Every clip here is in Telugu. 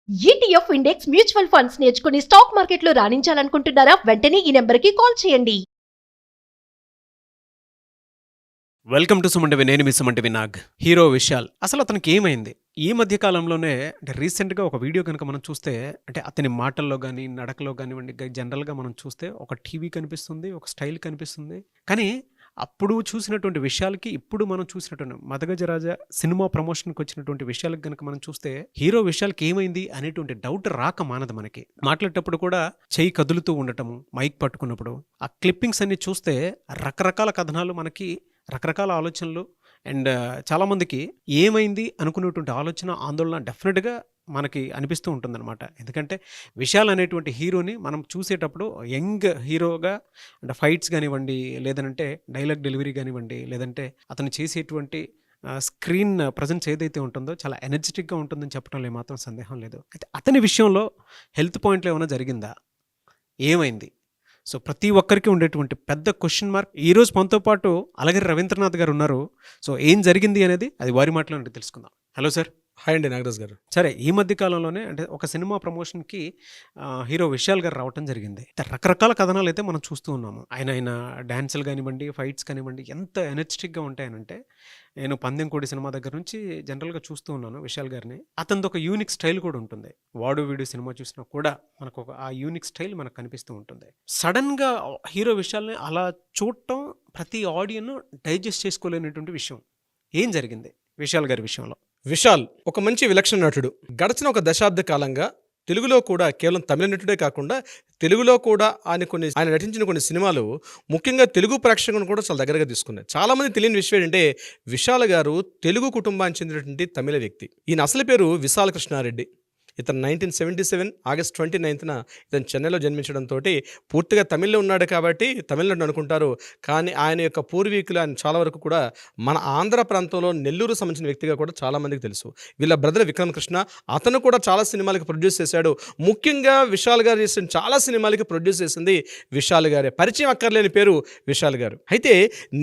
ETF ఇండెక్స్ మ్యూచువల్ ఫండ్స్ నేర్చుకుని స్టాక్ మార్కెట్లో రాణించాలనుకుంటున్నారా? వెంటనే ఈ నెంబర్కి కాల్ చేయండి. Welcome to Suman TV. నేను మీ సుమంటివి నాగ్. హీరో విశాల్ అసలు అతనికి ఏమైంది? ఈ మధ్య కాలంలోనే అంటే రీసెంట్గా ఒక వీడియో కనుక మనం చూస్తే, అంటే అతని మాటల్లో కానీ నడకలో కానివ్వండి, జనరల్గా మనం చూస్తే ఒక టీవీ కనిపిస్తుంది, ఒక స్టైల్ కనిపిస్తుంది. కానీ అప్పుడు చూసినటువంటి విషయాలకి ఇప్పుడు మనం చూసినటువంటి మదగజరాజ సినిమా ప్రమోషన్కి వచ్చినటువంటి విషయాలకు కనుక మనం చూస్తే, హీరో విషయాలకి ఏమైంది అనేటువంటి డౌట్ రాక మానదు మనకి. మాట్లాడేటప్పుడు కూడా చెయ్యి కదులుతూ ఉండటము, మైక్ పట్టుకున్నప్పుడు ఆ క్లిప్పింగ్స్ అన్ని చూస్తే రకరకాల కథనాలు మనకి, రకరకాల ఆలోచనలు అండ్ చాలామందికి ఏమైంది అనుకునేటువంటి ఆలోచన, ఆందోళన డెఫినెట్గా మనకి అనిపిస్తూ ఉంటుందన్నమాట. ఎందుకంటే విశాల్ అనేటువంటి హీరోని మనం చూసేటప్పుడు యంగ్ హీరోగా, అంటే ఫైట్స్ కానివ్వండి, లేదంటే డైలాగ్ డెలివరీ కానివ్వండి, లేదంటే అతను చేసేటువంటి స్క్రీన్ ప్రజెన్స్ ఏదైతే ఉంటుందో చాలా ఎనర్జెటిక్గా ఉంటుందని చెప్పడంలో ఏమాత్రం సందేహం లేదు. అయితే అతని విషయంలో హెల్త్ పాయింట్లో ఏమైనా జరిగిందా? ఏమైంది? సో ప్రతి ఒక్కరికి ఉండేటువంటి పెద్ద క్వశ్చన్ మార్క్. ఈరోజు మనతో పాటు అలగిరి రవీంద్రనాథ్ గారు ఉన్నారు. సో ఏం జరిగింది అనేది అది వారి మాటలో తెలుసుకుందాం. Hello sir. హాయ్ అండి నాగరాజ్ గారు. సరే, ఈ మధ్య కాలంలోనే అంటే ఒక సినిమా ప్రమోషన్కి హీరో విశాల్ గారు రావటం జరిగింది. రకరకాల కథనాలు అయితే మనం చూస్తూ ఉన్నాము. ఆయన డాన్సులు కానివ్వండి, ఫైట్స్ కానివ్వండి, ఎంత ఎనర్జెటిక్గా ఉంటాయనంటే, నేను పందెంకోడి సినిమా దగ్గర నుంచి జనరల్గా చూస్తూ ఉన్నాను విశాల్ గారిని. అతనిది ఒక యూనిక్ స్టైల్ కూడా ఉంటుంది. వాడు వీడియో సినిమా చూసినా కూడా మనకు ఒక ఆ యూనిక్ స్టైల్ మనకు కనిపిస్తూ ఉంటుంది. సడన్గా హీరో విశాల్ని అలా చూడటం ప్రతి ఆడియన్ డైజెస్ట్ చేసుకోలేనటువంటి విషయం. ఏం జరిగింది విశాల్ గారి విషయంలో? విశాల్ ఒక మంచి విలక్షణ నటుడు. గడిచిన ఒక దశాబ్ద కాలంగా తెలుగులో కూడా, కేవలం తమిళ నటుడే కాకుండా తెలుగులో కూడా ఆయన నటించిన కొన్ని సినిమాలు ముఖ్యంగా తెలుగు ప్రేక్షకులను కూడా చాలా దగ్గరగా తీసుకున్నాయి. చాలామంది తెలియని విషయం ఏంటంటే, విశాల్ గారు తెలుగు కుటుంబానికి చెందినటువంటి తమిళ వ్యక్తి. ఈయన అసలు పేరు విశాల కృష్ణారెడ్డి. ఇతను 1977 ఆగస్ట్ 29న ఇతను చెన్నైలో జన్మించడంతో పూర్తిగా తమిళ్లో ఉన్నాడు కాబట్టి తమిళనాడు అనుకుంటారు. కానీ ఆయన యొక్క పూర్వీకులు ఆయన చాలా వరకు కూడా మన ఆంధ్ర ప్రాంతంలో నెల్లూరు సంబంధించిన వ్యక్తిగా కూడా చాలామందికి తెలుసు. వీళ్ళ బ్రదర్ విక్రమ్ కృష్ణ, అతను కూడా చాలా సినిమాలకి ప్రొడ్యూస్ చేశాడు. ముఖ్యంగా విశాల్ గారు చేసిన చాలా సినిమాలకి ప్రొడ్యూస్ చేసింది విశాల్ గారే. పరిచయం అక్కర్లేని పేరు విశాల్ గారు. అయితే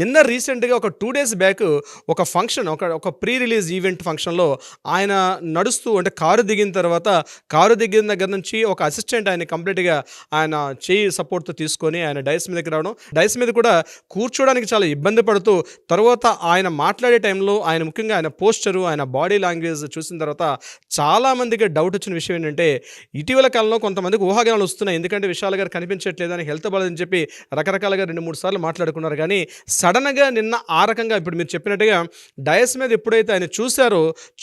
నిన్న రీసెంట్గా ఒక 2 days బ్యాక్ ఒక ఫంక్షన్, ఒక ప్రీ రిలీజ్ ఈవెంట్ ఫంక్షన్లో ఆయన నడుస్తూ, అంటే కారు దిగిన తర్వాత కారు దిగిన దగ్గర నుంచి ఒక అసిస్టెంట్ ఆయన కంప్లీట్గా ఆయన చేయి సపోర్ట్తో తీసుకొని ఆయన డైస్ మీదకి రావడం, డైస్ మీద కూడా కూర్చోడానికి చాలా ఇబ్బంది పడుతూ, తర్వాత ఆయన మాట్లాడే టైంలో ఆయన ముఖ్యంగా ఆయన పోస్చరు, ఆయన బాడీ లాంగ్వేజ్ చూసిన తర్వాత చాలామందికి డౌట్ వచ్చిన విషయం ఏంటంటే, ఇటీవల కాలంలో కొంతమందికి ఊహాగానాలు వస్తున్నాయి. ఎందుకంటే విశాల్ గారు కనిపించట్లేదని, హెల్త్ బాలేదని చెప్పి రకరకాలుగా 2-3 సార్లు మాట్లాడుకున్నారు. కానీ సడన్గా నిన్న ఆ రకంగా ఇప్పుడు మీరు చెప్పినట్టుగా డైస్ మీద ఎప్పుడైతే ఆయన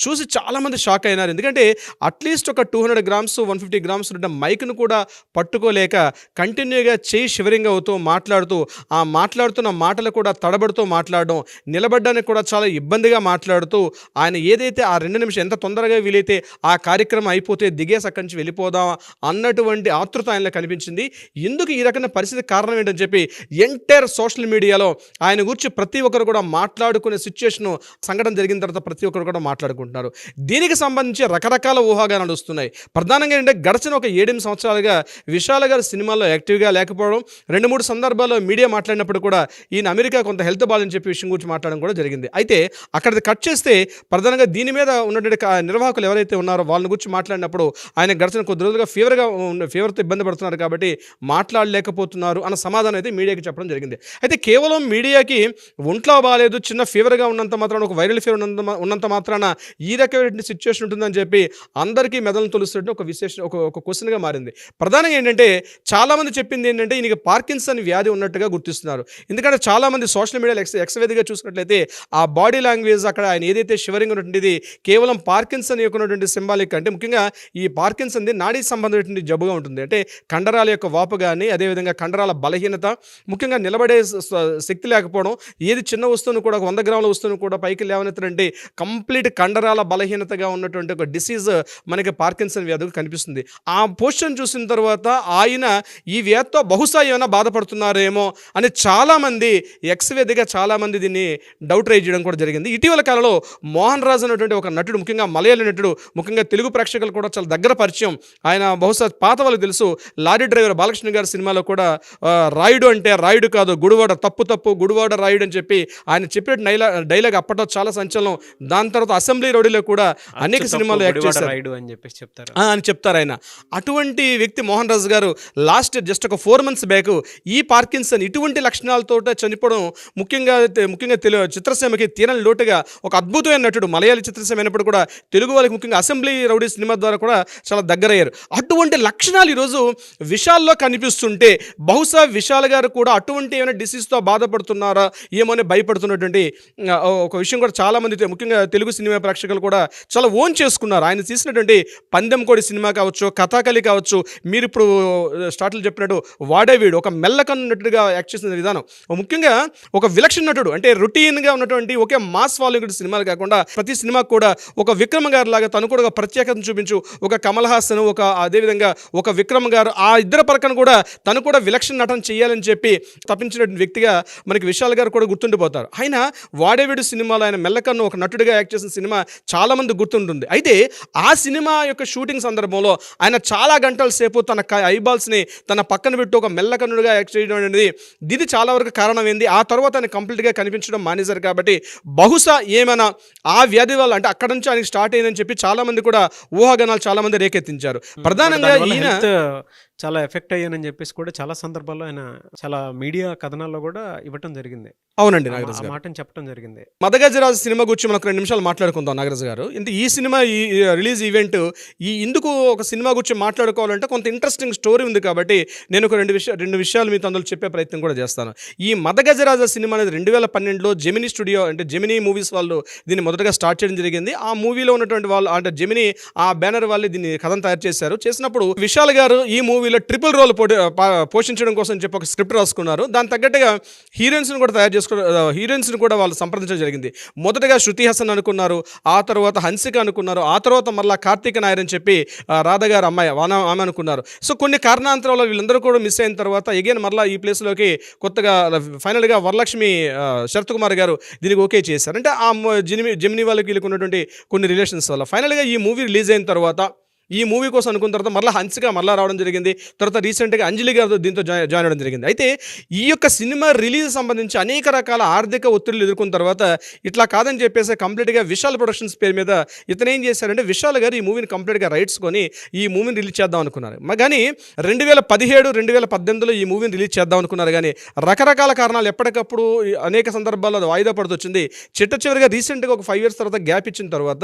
చూసి చాలామంది షాక్ అయినారు. ఎందుకంటే అట్లీస్ట్ ఒక 200 grams 150 grams ఉన్న మైక్ను కూడా పట్టుకోలేక కంటిన్యూగా చేయి షివరింగ్ అవుతూ మాట్లాడుతూ, ఆ మాట్లాడుతున్న మాటలు కూడా తడబడుతూ మాట్లాడడం, నిలబడడానికి కూడా చాలా ఇబ్బందిగా మాట్లాడుతూ, ఆయన ఏదైతే ఆ 2 నిమిషం ఎంత తొందరగా వీలైతే ఆ కార్యక్రమం అయిపోతే దిగేసి అక్కడి నుంచి వెళ్ళిపోదాం అన్నటువంటి ఆతృత ఆయనలో కనిపించింది. ఎందుకు ఈ రకమైన పరిస్థితి కారణం ఏంటని చెప్పి ఎంటైర్ సోషల్ మీడియాలో ఆయన గురించి ప్రతి ఒక్కరు కూడా మాట్లాడుకునే సిచ్యువేషన్, సంఘటన జరిగిన తర్వాత ప్రతి ఒక్కరు కూడా మాట్లాడుకుంటున్నారు. దీనికి సంబంధించి రకరకాల ఊహాగానాలు వస్తున్నాయి. ప్రధానంగా ఏంటంటే, గడిచిన ఒక 7-8 సంవత్సరాలుగా విశాల్ గారు సినిమాల్లో యాక్టివ్గా లేకపోవడం, 2-3 సందర్భాల్లో మీడియా మాట్లాడినప్పుడు కూడా ఈయన అమెరికా కొంత హెల్త్ బాలని చెప్పి విషయం గురించి మాట్లాడడం కూడా జరిగింది. అయితే అక్కడ కట్ చేస్తే ప్రధానంగా దీని మీద ఉన్నటువంటి నిర్వాహకులు ఎవరైతే ఉన్నారో వాళ్ళని గురించి మాట్లాడినప్పుడు ఆయన గడిచిన కొద్ది రోజులుగా ఫీవర్తో ఇబ్బంది పడుతున్నారు కాబట్టి మాట్లాడలేకపోతున్నారు అన్న సమాధానం అయితే మీడియాకి చెప్పడం జరిగింది. అయితే కేవలం మీడియాకి ఒంట్లో బాగాలేదు, చిన్న ఫీవర్గా ఉన్నంత మాత్రాన, ఒక వైరల్ ఫీవర్ ఉన్నంత మాత్రాన ఈ రకమైన సిచ్యువేషన్ ఉంటుందని చెప్పి అందరికీ మెదలను తొలుస్తుంటే ఒక క్వశ్చన్గా మారింది. ప్రధానంగా ఏంటంటే, చాలామంది చెప్పింది ఏంటంటే ఈయనకి పార్కిన్సన్ వ్యాధి ఉన్నట్టుగా గుర్తిస్తున్నారు. ఎందుకంటే చాలామంది సోషల్ మీడియాలో ఎక్స్వేదిగా చూసినట్లయితే ఆ బాడీ లాంగ్వేజ్, అక్కడ ఆయన ఏదైతే షివరింగ్ ఉన్నటువంటిది కేవలం పార్కిన్సన్ యొక్క ఉన్నటువంటి సింబాలిక్, అంటే ముఖ్యంగా ఈ పార్కిన్సన్ది నాడీ సంబంధమైనటువంటి జబ్బుగా ఉంటుంది. అంటే కండరాల యొక్క వాపు కానీ, అదేవిధంగా కండరాల బలహీనత, ముఖ్యంగా నిలబడే శక్తి లేకపోవడం, ఏది చిన్న వస్తువును కూడా 100 గ్రాముల వస్తువును కూడా పైకి లేవనెత్తారంటే కంప్లీట్ కండరాల బలహీనతగా ఉన్నటువంటి ఒక డిసీజ్ మనకి పార్కిన్సన్ వ్యాధిగా కనిపిస్తుంది. ఆ పోస్టర్ని చూసిన తర్వాత ఆయన ఈ వ్యాధితో బహుశా ఏమైనా బాధపడుతున్నారేమో అని చాలామంది ఎక్స్వేదిగా చాలామంది దీన్ని డౌట్ రైజ్ చేయడం కూడా జరిగింది. ఇటీవల కాలంలో మోహన్ రాజ్ అనేటువంటి ఒక నటుడు, ముఖ్యంగా మలయాళీ నటుడు, ముఖ్యంగా తెలుగు ప్రేక్షకులు కూడా చాలా దగ్గర పరిచయం. ఆయన బహుశా పాత వాళ్ళకి తెలుసు, లారీ డ్రైవర్ బాలకృష్ణ గారి సినిమాలో కూడా రాయుడు అంటే రాయుడు కాదు గుడివాడ, తప్పు గుడివాడ రాయుడు అని చెప్పి ఆయన చెప్పే డైలాగ్ అప్పట్లో చాలా సంచలనం. దాని తర్వాత అసెంబ్లీ రౌడీలో కూడా అనేక సినిమాలు యాక్ట్ చేశారు. చెప్పేసి చెప్తారు. అని చెప్తారు ఆయన. అటువంటి వ్యక్తి మోహన్ రాజు గారు జస్ట్ ఒక 4 months బ్యాక్ ఈ పార్కిన్సన్ ఇటువంటి లక్షణాలతో చనిపోవడం ముఖ్యంగా చిత్రసీమకి తీరని లోటుగా ఒక అద్భుతమైన నటుడు. మలయాళీ చిత్రసీమ అయినప్పుడు కూడా తెలుగు వాళ్ళకి ముఖ్యంగా అసెంబ్లీ రౌడీ సినిమా ద్వారా కూడా చాలా దగ్గరయ్యారు. అటువంటి లక్షణాలు ఈరోజు విశాల్లో కనిపిస్తుంటే బహుశా విశాల్ గారు కూడా అటువంటి ఏమైనా డిసీజ్తో బాధపడుతున్నారా ఏమో అని భయపడుతున్నటువంటి ఒక విషయం కూడా చాలామంది ముఖ్యంగా తెలుగు సినిమా ప్రేక్షకులు కూడా చాలా ఓన్ చేసుకున్నారు. ఆయన తీసినటువంటి పందెం కోడి సినిమా కావచ్చు, కథాకళి కావచ్చు, మీరు ఇప్పుడు స్టార్ట్లో చెప్పినట్టు వాడేవీడు ఒక మెల్లకన్ను నటుడుగా యాక్ట్ చేసిన విధానం, ముఖ్యంగా ఒక విలక్షణ నటుడు అంటే రొటీన్గా ఉన్నటువంటి ఒకే మాస్ ఫాలోయింగ్ సినిమాలు కాకుండా ప్రతి సినిమా కూడా ఒక విక్రమ్ గారు లాగా తను కూడా ఒక ప్రత్యేకతను చూపించు, ఒక కమల్ హాసన్, ఒక అదేవిధంగా ఒక విక్రమ్ గారు ఆ ఇద్దరు పక్కన కూడా తను కూడా విలక్షణ నటన చేయాలని చెప్పి తప్పించినటువంటి వ్యక్తిగా మనకి విశాల్ గారు కూడా గుర్తుండిపోతారు. ఆయన వాడేవీడు సినిమాలో ఆయన మెల్లకన్ను ఒక నటుడిగా యాక్ట్ చేసిన సినిమా చాలా మంది గుర్తుంటుంది. అయితే ఆ సినిమా యొక్క షూటింగ్ సందర్భంలో ఆయన చాలా గంటల సేపు తన ఐబాల్స్ని తన పక్కన పెట్టి ఒక మెల్లకన్నుడిగా యాక్ట్ చేయడం అనేది దీని చాలా వరకు కారణం ఏంది. ఆ తర్వాత ఆయన కంప్లీట్గా కనిపించడం మానేశారు. కాబట్టి బహుశా ఏమైనా ఆ వ్యాధి వల్ల అంటే అక్కడ నుంచి ఆయనకి స్టార్ట్ అయిందని చెప్పి చాలా మంది కూడా ఊహాగానాలు చాలా మంది రేకెత్తించారు. ప్రధానంగా ఈయన చాలా ఎఫెక్ట్ అయ్యానని చెప్పేసి కూడా చాలా సందర్భాల్లో ఆయన చాలా మీడియా కథనాల్లో కూడా ఇవ్వటం జరిగింది. అవునండి, నాగరాజు గారు మాటని చెప్పడం జరిగింది. మదగజరాజు సినిమా గురించి మనకు 2 నిమిషాలు మాట్లాడుకుందాం నాగరాజు గారు. ఈ సినిమా ఈ రిలీజ్ ఈవెంట్ ఇందుకు ఒక సినిమా గురించి మాట్లాడుకోవాలంటే కొంత ఇంట్రెస్టింగ్ స్టోరీ ఉంది. కాబట్టి నేను ఒక రెండు విషయాలు మీతో అందులో చెప్పే ప్రయత్నం కూడా చేస్తాను. ఈ మదగజరాజు సినిమా అనేది 2012లో జెమినీ స్టూడియో అంటే జెమినీ మూవీస్ వాళ్ళు దీన్ని మొదటగా స్టార్ట్ చేయడం జరిగింది. ఆ మూవీలో ఉన్నటువంటి వాళ్ళు అంటే జెమినీ ఆ బ్యానర్ వాళ్ళు దీన్ని కథను తయారు చేశారు. చేసినప్పుడు విశాల్ గారు ఈ మూవీలో ట్రిపుల్ రోల్ పోషించడం కోసం చెప్పి ఒక స్క్రిప్ట్ రాసుకున్నారు. దాని తగ్గట్టుగా హీరోయిన్స్ని కూడా తయారు హీరోయిన్స్ని కూడా వాళ్ళు సంప్రదించడం జరిగింది. మొదటగా శృతి హాసన్ అనుకున్నారు, ఆ తర్వాత హన్సిక అనుకున్నారు, ఆ తర్వాత మళ్ళీ కార్తీక నాయర్ అని చెప్పి రాధ గారు అమ్మాయి ఆమె అనుకున్నారు. సో కొన్ని కారణాంతరాలు వీళ్ళందరూ కూడా మిస్ అయిన తర్వాత ఎగైన్ మళ్ళీ ఈ ప్లేస్లోకి కొత్తగా ఫైనల్గా వరలక్ష్మి శరత్ కుమార్ గారు దీనికి ఓకే చేశారు. అంటే ఆ జెమినీ వాళ్ళకి వీళ్ళకి ఉన్నటువంటి కొన్ని రిలేషన్స్ వల్ల ఫైనల్గా ఈ మూవీ రిలీజ్ అయిన తర్వాత ఈ మూవీ కోసం అనుకున్న తర్వాత మళ్ళీ హన్సిక మళ్ళీ రావడం జరిగింది. తర్వాత రీసెంట్గా అంజలి గారు దీంతో జాయిన్ అవ్వడం జరిగింది. అయితే ఈ యొక్క సినిమా రిలీజ్ సంబంధించి అనేక రకాల ఆర్థిక ఒత్తిళ్లు ఎదుర్కొన్న తర్వాత ఇట్లా కాదని చెప్పేసి కంప్లీట్గా విశాల్ ప్రొడక్షన్స్ పేరు మీద ఇతను ఏం చేశారంటే విశాల్ గారు ఈ మూవీని కంప్లీట్గా రైట్స్ కొని ఈ మూవీని రిలీజ్ చేద్దాం అనుకున్నారు. కానీ 2017, 2018లో ఈ మూవీని రిలీజ్ చేద్దాం అనుకున్నారు. కానీ రకరకాల కారణాలు ఎప్పటికప్పుడు అనేక సందర్భాల్లో అది వాయిదా పడుతూ వచ్చింది. చివరిగా రీసెంట్గా ఒక 5 years తర్వాత గ్యాప్ ఇచ్చిన తర్వాత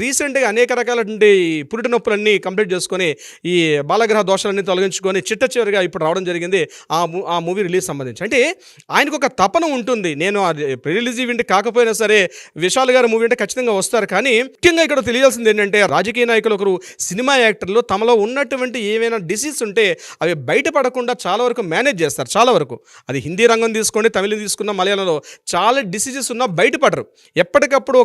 రీసెంట్గా అనేక రకాలటువంటి పురిటి నొప్పులన్నీ కంప్లీట్ చేసుకొని ఈ బాలగ్రహ దోషాలన్నీ తొలగించుకొని చివరిగా ఇప్పుడు రావడం జరిగింది ఆ మూవీ రిలీజ్ సంబంధించి. అంటే ఆయనకు ఒక తపన ఉంటుంది, నేను ప్రీ రిలీజ్ ఈవెంట్ కాకపోయినా సరే విశాల్ గారు మూవీ అంటే ఖచ్చితంగా వస్తారు. కానీ ముఖ్యంగా ఇక్కడ తెలియాల్సింది ఏంటంటే రాజకీయ నాయకులు ఒకరు సినిమా యాక్టర్లు తమలో ఉన్నటువంటి ఏమైనా డిసీజ్ ఉంటే అవి బయటపడకుండా చాలా వరకు మేనేజ్ చేస్తారు. చాలా వరకు అది హిందీ రంగం తీసుకోండి, తమిళ తీసుకున్న, మలయాళంలో చాలా డిసీజెస్ ఉన్నా బయటపడరు. ఎప్పటికప్పుడు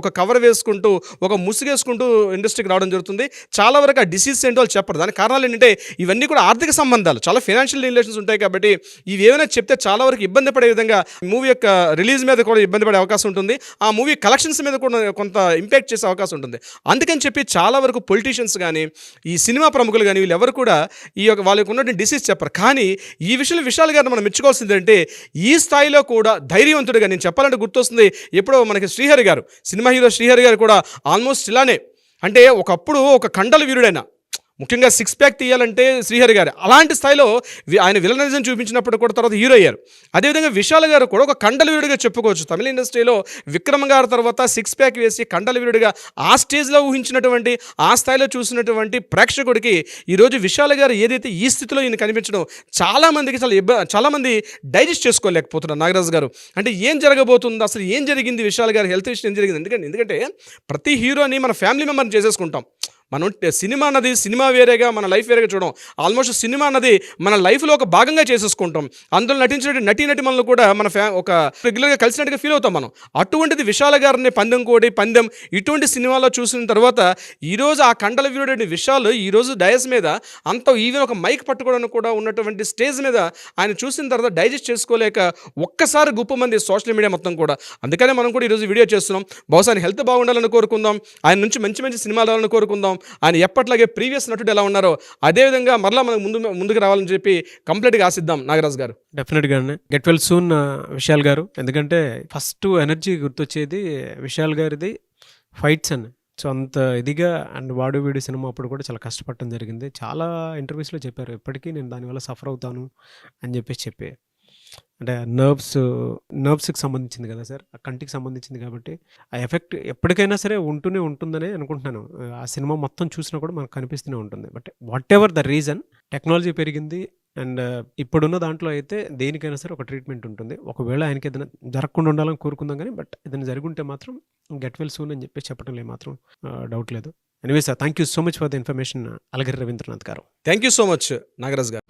ఒక కవర్ వేసుకుంటూ ఒక ముసుగేసుకుంటూ ఇండస్ట్రీకి రావడం జరుగుతుంది. చాలా వరకు ఆ డిసీజ్ ఏంటో వాళ్ళు చెప్పరు. దానికి కారణాలు ఏంటంటే ఇవన్నీ కూడా ఆర్థిక సంబంధాలు, చాలా ఫైనాన్షియల్ రిలేషన్స్ ఉంటాయి. కాబట్టి ఇవి ఏమైనా చెప్తే చాలా వరకు ఇబ్బంది పడే విధంగా మూవీ యొక్క రిలీజ్ మీద కూడా ఇబ్బంది పడే అవకాశం ఉంటుంది. ఆ మూవీ కలెక్షన్స్ మీద కూడా కొంత ఇంపాక్ట్ చేసే అవకాశం ఉంటుంది. అందుకని చెప్పి చాలా వరకు పొలిటీషియన్స్ కానీ ఈ సినిమా ప్రముఖులు కానీ వీళ్ళు ఎవరు కూడా ఈ యొక్క వాళ్ళకు ఉన్నటువంటి డిసీజ్ చెప్పరు. కానీ ఈ విషయంలో విశాల్ గారిని మనం మెచ్చుకోవాల్సింది అంటే ఈ స్థాయిలో కూడా ధైర్యవంతుడిగా, నేను చెప్పాలంటే గుర్తొస్తుంది ఎప్పుడో మనకి శ్రీహరి గారు, సినిమా హీరో శ్రీహరి గారు కూడా ఆల్మోస్ట్ ఇలానే, అంటే ఒకప్పుడు ఒక కండల వీరుడైన, ముఖ్యంగా 6 pack తీయాలంటే శ్రీహరి గారు అలాంటి స్థాయిలో ఆయన విలనిజం చూపించినప్పుడు కూడా తర్వాత హీరో అయ్యారు. అదేవిధంగా విశాల్ గారు కూడా ఒక కండల వీరుడిగా చెప్పుకోవచ్చు. తమిళ ఇండస్ట్రీలో విక్రమ్ గారి తర్వాత 6 pack వేసి కండల వీరుడిగా ఆ స్టేజ్లో ఊహించినటువంటి, ఆ స్థాయిలో చూసినటువంటి ప్రేక్షకుడికి ఈరోజు విశాల్ గారు ఏదైతే ఈ స్థితిలో ఈయన కనిపించడం చాలామందికి చాలామంది డైజెస్ట్ చేసుకోలేకపోతున్నారు. నాగరాజు గారు అంటే ఏం జరగబోతుంది, అసలు ఏం జరిగింది, విశాల్ గారి హెల్త్ విషయం ఏం జరిగింది. ఎందుకంటే ప్రతి హీరోని మన ఫ్యామిలీ మెంబర్ని చేసేసుకుంటాం. మనం సినిమా అన్నది సినిమా వేరేగా, మన లైఫ్ వేరేగా చూడడం. ఆల్మోస్ట్ సినిమా అన్నది మన లైఫ్లో ఒక భాగంగా చేసేసుకుంటాం. అందులో నటించిన నటీనటులను కూడా మన ఒక రెగ్యులర్గా కలిసినట్టుగా ఫీల్ అవుతాం మనం. అటువంటిది విశాల్ గారిని పందెం ఇటువంటి సినిమాలో చూసిన తర్వాత ఈరోజు ఆ కండల వీరుడి విశాల్ ఈరోజు డయస్ మీద ఈవెన్ ఒక మైక్ పట్టుకోవడానికి కూడా ఉన్నటువంటి స్టేజ్ మీద ఆయన చూసిన తర్వాత డైజెస్ట్ చేసుకోలేక ఒక్కసారి గుప్పమంది సోషల్ మీడియా మొత్తం కూడా. అందుకనే మనం కూడా ఈరోజు వీడియో చేస్తున్నాం. బహుశా ఆయన హెల్త్ బాగుండాలని కోరుకుందాం, ఆయన నుంచి మంచి సినిమాలు రావాలని కోరుకుందాం. ఆయన ఎప్పట్లాగే ప్రీవియస్ నటుడు ఎలా ఉన్నారో అదేవిధంగా మరలా మనం ముందుకు రావాలని చెప్పి కంప్లీట్గా ఆశిద్దాం. నాగరాజు గారు డెఫినెట్గా గెట్ వెల్ సూన్ విశాల్ గారు. ఎందుకంటే ఫస్ట్ ఎనర్జీ గుర్తొచ్చేది విశాల్ గారిది ఫైట్స్ అని. సో, అంత ఇదిగా అండ్ 'వాడు వీడు' సినిమా అప్పుడు కూడా చాలా కష్టపడటం జరిగింది. చాలా ఇంటర్వ్యూస్‌లో చెప్పారు. ఇప్పటికీ నేను దానివల్ల సఫర్ అవుతాను అని చెప్పి. అంటే నర్వ్స్‌కి సంబంధించింది కదా సార్! ఆ కంటికి సంబంధించింది కాబట్టి, ఆ ఎఫెక్ట్ ఎప్పటికైనా సరే ఉంటూనే ఉంటుందనే అనుకుంటున్నాను. ఆ సినిమా మొత్తం చూసినా కూడా మనకు కనిపిస్తూనే ఉంటుంది. But whatever the reason, technology పెరిగింది అండ్ ఇప్పుడున్న దాంట్లో అయితే దేనికైనా సరే ఒక ట్రీట్మెంట్ ఉంటుంది. ఒకవేళ ఆయనకి ఏదైనా జరగకుండా ఉండాలని కోరుకుందాం గానీ, బట్ ఏదైనా జరిగుంటే మాత్రం గెట్ వెల్ సూన్ అని చెప్పేసి చెప్పడంలో ఏమాత్రం డౌట్ లేదు. Anyway sir, thank you so much for the information Alagiri Ravindranath గారు. Thank you so much Nagaraj గారు.